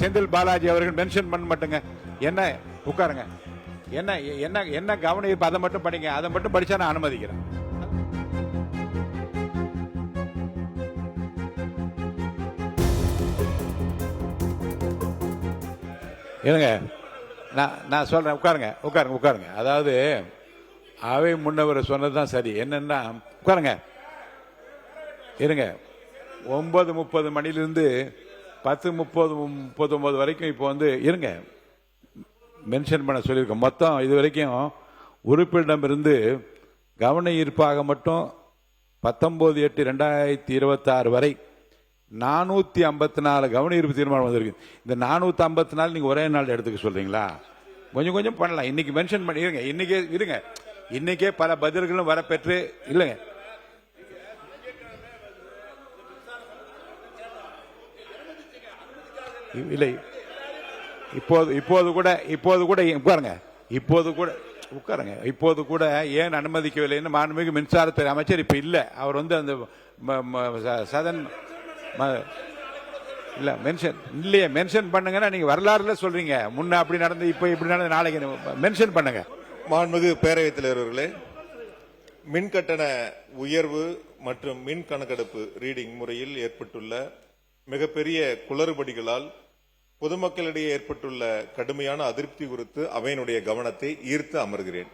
செந்தில் பாலாஜி அவர்கள் மென்ஷன் பண்ண மாட்டேங்க. என்ன உட்காருங்க, என்ன என்ன என்ன கவனம் இருப்பு அதை மட்டும் படிங்க, அதை மட்டும் படிச்சா நான் அனுமதிக்கிறேன். இருங்க, நான் சொல்றேன். உட்காருங்க உட்காருங்க உட்காருங்க. அதாவது அவை முன்னவர் சொன்னதுதான் சரி. என்னன்னா உட்காருங்க, இருங்க. 9:30 மணிலிருந்து 10:39 வரைக்கும் இப்போ இருங்க மென்ஷன் பண்ண சொல்லியிருக்கோம். மொத்தம் இது வரைக்கும் உறுப்பினரிடமிருந்து கவன ஈர்ப்பாக மட்டும் 19/8/2026 வரை 454 கவன ஈர்ப்பு தீர்மானம் வந்திருக்கு. இந்த 454 நீங்க ஒரே நாள் எடுத்துக்க சொல்றீங்களா? கொஞ்சம் கொஞ்சம் பண்ணலாம். இன்னைக்கு மென்ஷன் பண்ணி இருங்க. இன்னைக்கே இருங்க, இன்னைக்கே பல பதில்களும் வரப்பெற்று இல்லைங்க. இல்லை, இப்போது கூட உட்காருங்க. இப்போது கூட ஏன் அனுமதிக்கவில்லைன்னு மாண்புமிகு மின்சாரத்துறை அமைச்சர் இப்ப இல்ல. அவர் அந்த சதன் இல்ல மென்ஷன் இல்லையே. மென்ஷன் பண்ணுங்கன்னா நீங்க வரலாறுல சொல்றீங்க. முன்ன அப்படி நடந்து இப்ப இப்படி நடந்து நாளைக்கு மென்ஷன் பண்ணுங்க. மாண்புமிகு பேரவைத் தலைவர்களே, மின் கட்டண உயர்வு மற்றும் மின் கணக்கெடுப்பு ரீடிங் முறையில் ஏற்பட்டுள்ள மிகப்பெரிய குளறுபடிகளால் பொதுமக்களிடையே ஏற்பட்டுள்ள கடுமையான அதிருப்தி குறித்து அவையினுடைய கவனத்தை ஈர்த்து அமர்கிறேன்.